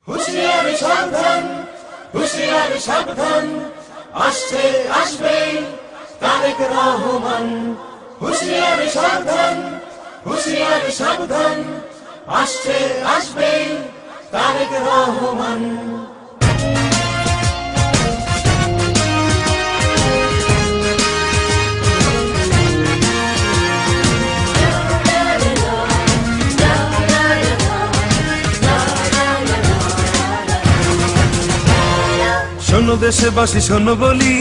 হুঁশিয়ারি সাবধান, হুঁশিয়ারি সাবধান, আসছে আসবে তারেক রহমান। হুঁশিয়ারি সাবধান, হুঁশিয়ারি সাবধান, আসছে আসবে তারেক রহমান। শোনো দেশবাসী শোনো বলি,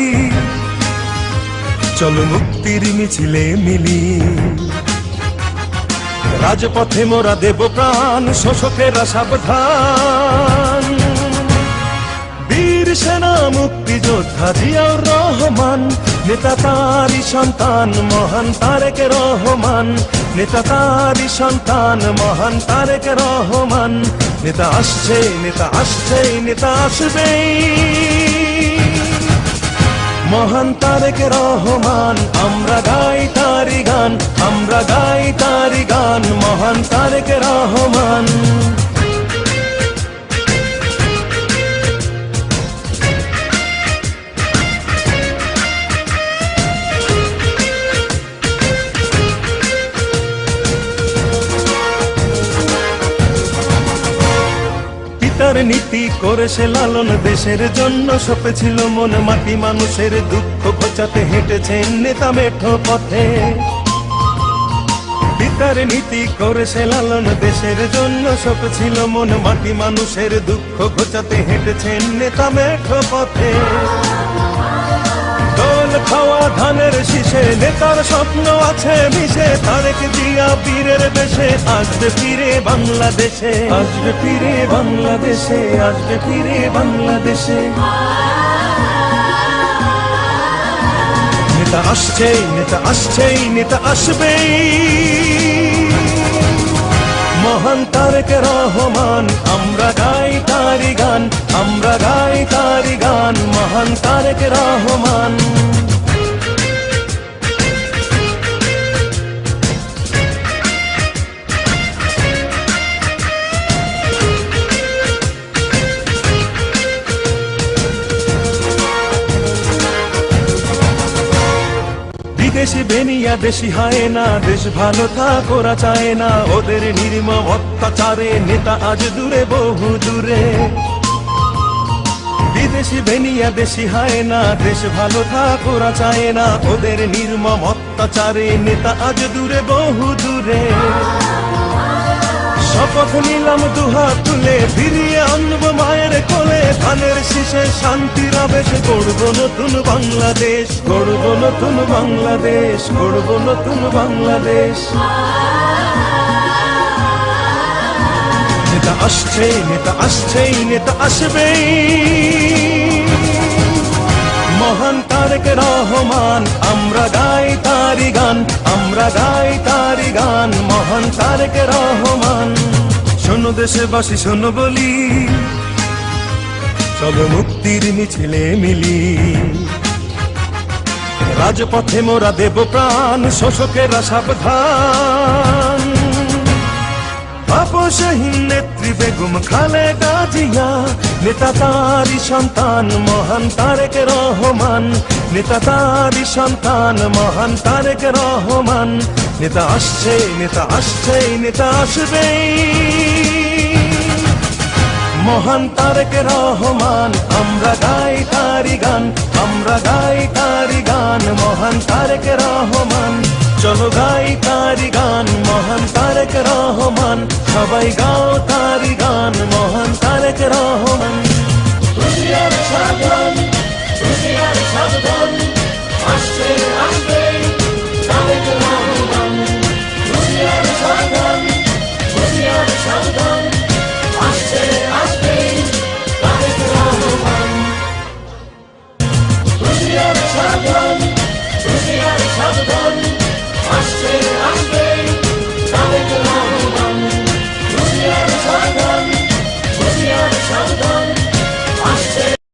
চলো মুক্তির মিছিলে মিলি। রাজপথে মোরা দেব প্রাণ, শোষকেরা সাবধান। বীর সেনা মুক্তিযোদ্ধা জিয়াউর রহমান, নেতা তারই সন্তান মহান তারেক রহমান। নেতা তারই সন্তান মহান তারেক রহমান। নেতা আসছে, নেতা আসছে, নেতা আসবেই। মহান তারেক রহমান, আমরা গাই তারি গান, আমরা গাই তারি গান, মহান তারেক রহমান। পিতার নীতি করেছে লালন, দেশের জন্য সপেছিল মন মাটি, মানুষের দুঃখ ঘোচাতে হেঁটেছেন নেতা মেঠো পথে। পিতার নীতি করেছে লালন, দেশের জন্য সপেছিল মন মাটি, মানুষের দুঃখ ঘোচাতে হেঁটেছেন নেতা মেঠো পথে। দোল খাওয়া ধানের শীষে নেতার স্বপ্ন আছে মিশে, তারেক জিয়া বীরের বেশে আসবে ফিরে বাংলাদেশে, আসবে ফিরে বাংলাদেশে, আসবে ফিরে বাংলাদেশে। নেতা আসছেই, নেতা আসছেই, নেতা আসবেই। মহান তারেক রহমান, আমরা গাই তারি গান, আমরা গাই তারি গান, মহান তারেক রহমান। দেশি বেনিয়া দেশি হয় না, দেশ ভালো থাক ওরা চায় না, ওদের নির্মম অত্যাচারে নেতা আজ দূরে বহু দূরে। বিদেশি বেনিয়া দেশি হয় না, দেশ ভালো থাক ওরা চায় না, ওদের নির্মম অত্যাচারে নেতা আজ দূরে বহু দূরে। শপথ নিলাম দুহাত তুলে, ফিরিয়ে আনবো মায়ের কোলে, ধানের শীষে শান্তির আবেশ, গড়ব নতুন বাংলাদেশ, গড়ব নতুন বাংলাদেশ, গড়ব নতুন বাংলাদেশ। নেতা আসছে, নেতা আসছেই, নেতা আসবেই। মহান তারেক রহমান, আমরা গাই তারি গান, আমরা গাই তারি গান, মহান তারেক রহমান। শোনো দেশবাসী শোনো বলি, চলো মুক্তির মিছিলে মিলি। রাজপথে মোরা দেব প্রাণ, শোষকেরা সাবধান। আপসহীন নেত্রী বেগম খালেদা জিয়া, নেতা তারই সন্তান মহান তারেক রহমান। নেতা তারই সন্তান মহান তারেক রহমান। নেতা আসছে, নেতা আসছে, নেতা আসবেই। মহান তারেক রহমান, আমরা গাই তারি গান, আমরা গাই তারি গান, মহান তারেক রহমান। চলো গাই তারি গান, মহান তারেক রহমান, সবাই গাও তারি গান, মহান তারেক রহমান। হুঁশিয়ারি সাবধান, হুঁশিয়ারি সাবধান, আসছে আসবে তারেক রহমান। হুঁশিয়ারি সাবধান, হুঁশিয়ারি সাবধান, আসছে আসবে তারেক রহমান। হুঁশিয়ারি সাবধান, হুঁশিয়ারি সাবধান, আসছে আসবে